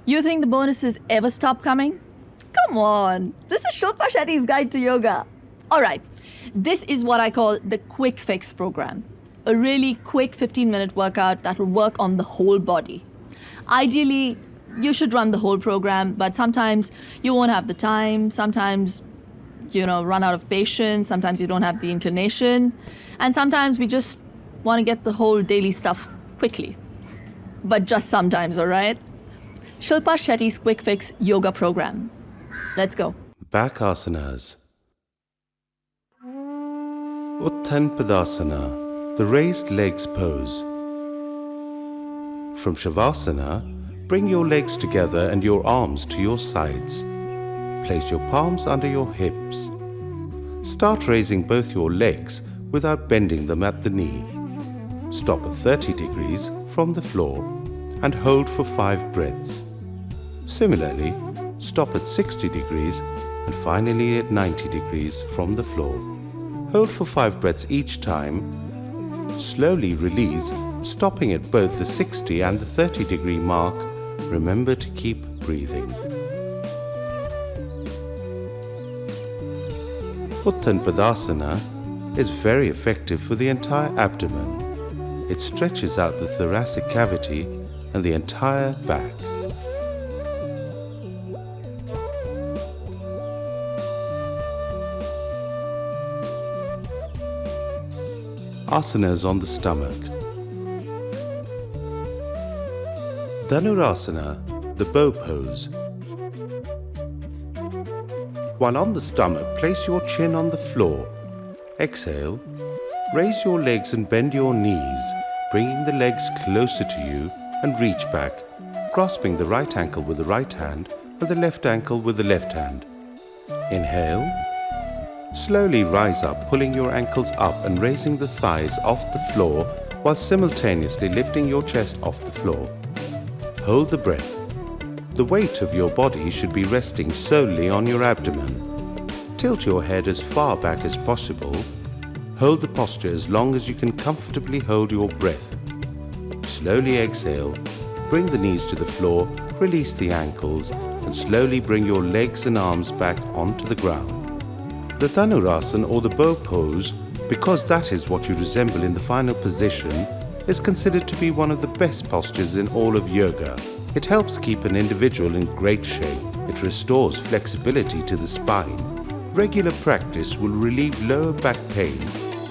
You think the bonuses ever stop coming? Come on, this is Shilpa Shetty's Guide to Yoga. All right, this is what I call the quick fix program. A really quick 15-minute workout that will work on the whole body. Ideally, you should run the whole program, but sometimes you won't have the time, sometimes run out of patience, sometimes you don't have the inclination, and sometimes we just want to get the whole daily stuff quickly. But just sometimes, all right? Shilpa Shetty's Quick Fix Yoga Program. Let's go. Back asanas. Uttanpadasana, the raised legs pose. From Shavasana, bring your legs together and your arms to your sides. Place your palms under your hips. Start raising both your legs without bending them at the knee. Stop at 30 degrees from the floor and hold for 5 breaths. Similarly, stop at 60 degrees and finally at 90 degrees from the floor. Hold for 5 breaths each time. Slowly release, stopping at both the 60 and the 30 degree mark. Remember to keep breathing. Uttanpadasana is very effective for the entire abdomen. It stretches out the thoracic cavity and the entire back. Asanas on the stomach. Dhanurasana, the bow pose. While on the stomach, place your chin on the floor. Exhale. Raise your legs and bend your knees, bringing the legs closer to you and reach back, grasping the right ankle with the right hand and the left ankle with the left hand. Inhale. Slowly rise up, pulling your ankles up and raising the thighs off the floor while simultaneously lifting your chest off the floor. Hold the breath. The weight of your body should be resting solely on your abdomen. Tilt your head as far back as possible. Hold the posture as long as you can comfortably hold your breath. Slowly exhale. Bring the knees to the floor, release the ankles, and slowly bring your legs and arms back onto the ground. The Dhanurasana, or the bow pose, because that is what you resemble in the final position, is considered to be one of the best postures in all of yoga. It helps keep an individual in great shape. It restores flexibility to the spine. Regular practice will relieve lower back pain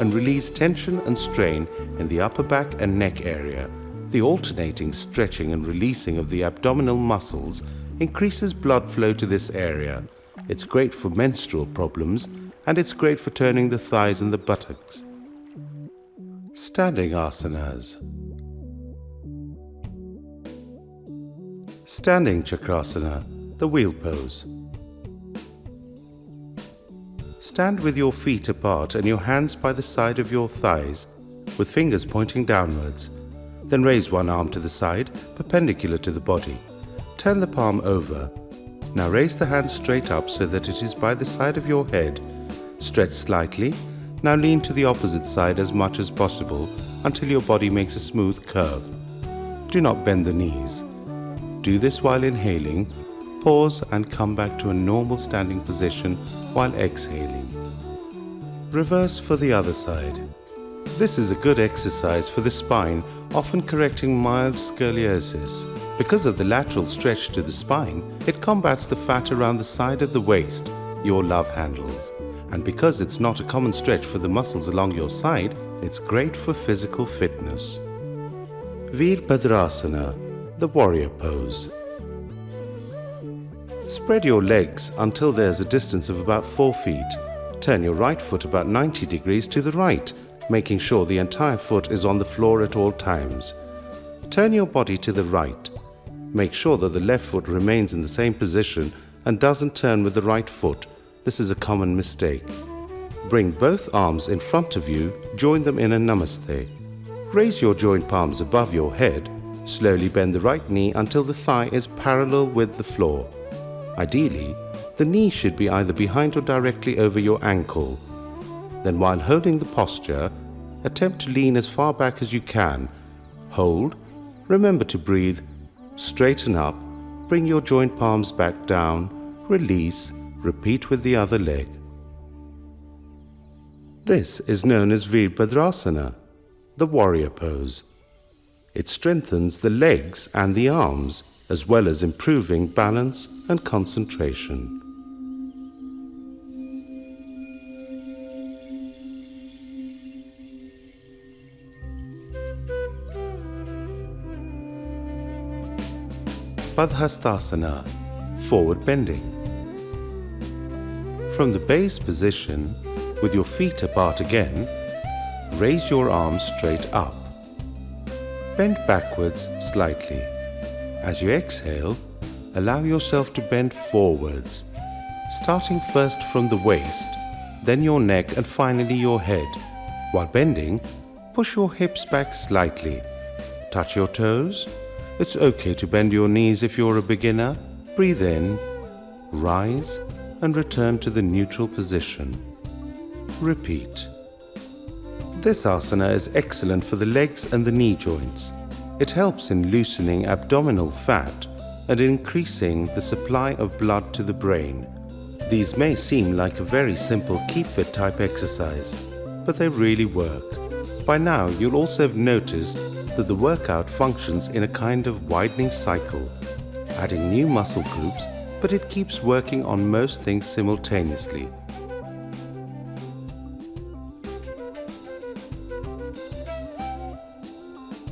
and release tension and strain in the upper back and neck area. The alternating stretching and releasing of the abdominal muscles increases blood flow to this area. It's great for menstrual problems, and it's great for turning the thighs and the buttocks. Standing asanas. Standing chakrasana, the wheel pose. Stand with your feet apart and your hands by the side of your thighs, with fingers pointing downwards. Then raise one arm to the side, perpendicular to the body. Turn the palm over. Now raise the hand straight up so that it is by the side of your head. Stretch slightly. Now lean to the opposite side as much as possible until your body makes a smooth curve. Do not bend the knees. Do this while inhaling. Pause and come back to a normal standing position while exhaling. Reverse for the other side. This is a good exercise for the spine, often correcting mild scoliosis. Because of the lateral stretch to the spine, it combats the fat around the side of the waist, your love handles. And because it's not a common stretch for the muscles along your side, it's great for physical fitness. Virabhadrasana, the warrior pose. Spread your legs until there's a distance of about 4 feet. Turn your right foot about 90 degrees to the right, making sure the entire foot is on the floor at all times. Turn your body to the right. Make sure that the left foot remains in the same position and doesn't turn with the right foot. This is a common mistake. Bring both arms in front of you, join them in a namaste. Raise your joined palms above your head. Slowly bend the right knee until the thigh is parallel with the floor. Ideally, the knee should be either behind or directly over your ankle. Then while holding the posture, attempt to lean as far back as you can. Hold. Remember to breathe. Straighten up. bring your joint palms back down, release, repeat with the other leg. This is known as Virabhadrasana, the warrior pose. It strengthens the legs and the arms, as well as improving balance and concentration. Padhastasana, forward bending. From the base position, with your feet apart again, raise your arms straight up. Bend backwards slightly. As you exhale, allow yourself to bend forwards, starting first from the waist, then your neck and finally your head. While bending, push your hips back slightly. Touch your toes. It's okay to bend your knees if you're a beginner. Breathe in, rise, and return to the neutral position. Repeat. This asana is excellent for the legs and the knee joints. It helps in loosening abdominal fat and increasing the supply of blood to the brain. These may seem like a very simple keep fit type exercise, but they really work. By now, you'll also have noticed that the workout functions in a kind of widening cycle, adding new muscle groups, but it keeps working on most things simultaneously.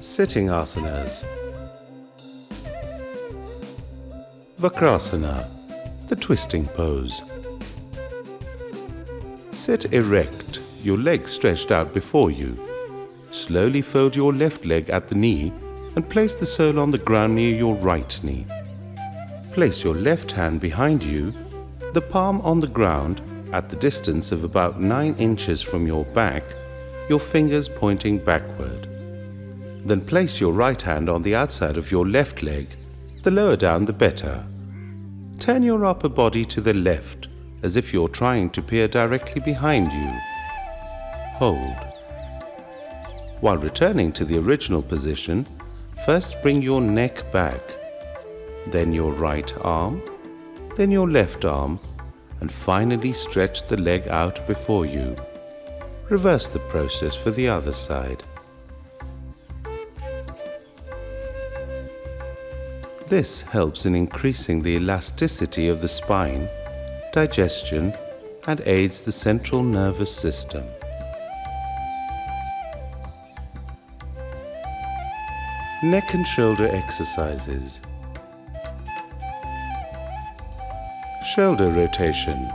Sitting asanas. Vakrasana, the twisting pose. Sit erect, your legs stretched out before you. Slowly fold your left leg at the knee and place the sole on the ground near your right knee. Place your left hand behind you, the palm on the ground at the distance of about 9 inches from your back, your fingers pointing backward. Then place your right hand on the outside of your left leg, the lower down the better. Turn your upper body to the left, as if you're trying to peer directly behind you. Hold. While returning to the original position, first bring your neck back, then your right arm, then your left arm, and finally stretch the leg out before you. Reverse the process for the other side. This helps in increasing the elasticity of the spine, digestion, and aids the central nervous system. Neck and shoulder exercises. Shoulder rotation.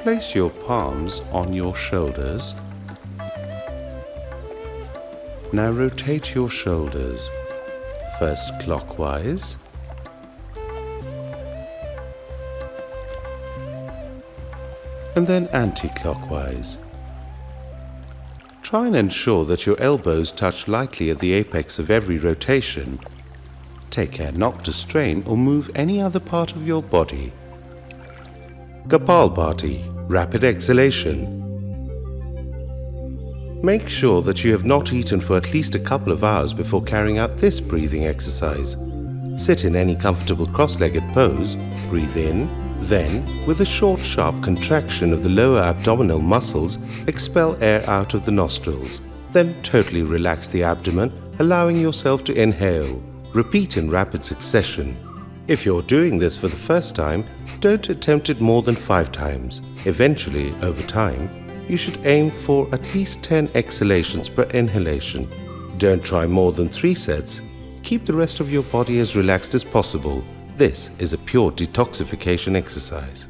Place your palms on your shoulders. Now rotate your shoulders, first clockwise, and then anti-clockwise. Try and ensure that your elbows touch lightly at the apex of every rotation. Take care not to strain or move any other part of your body. Kapalbhati, rapid exhalation. Make sure that you have not eaten for at least a couple of hours before carrying out this breathing exercise. Sit in any comfortable cross-legged pose, breathe in, then, with a short, sharp contraction of the lower abdominal muscles, expel air out of the nostrils. Then totally relax the abdomen, allowing yourself to inhale. Repeat in rapid succession. If you're doing this for the first time, don't attempt it more than 5 times. Eventually, over time, you should aim for at least 10 exhalations per inhalation. Don't try more than 3 sets. Keep the rest of your body as relaxed as possible. This is a pure detoxification exercise.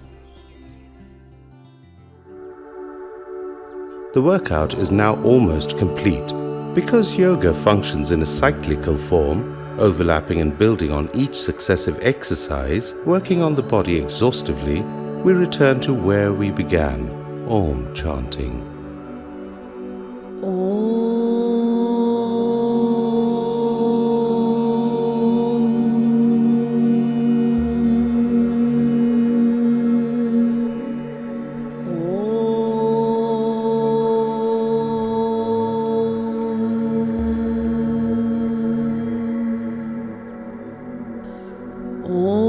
The workout is now almost complete. Because yoga functions in a cyclical form, overlapping and building on each successive exercise, working on the body exhaustively, we return to where we began. Om chanting. Oh.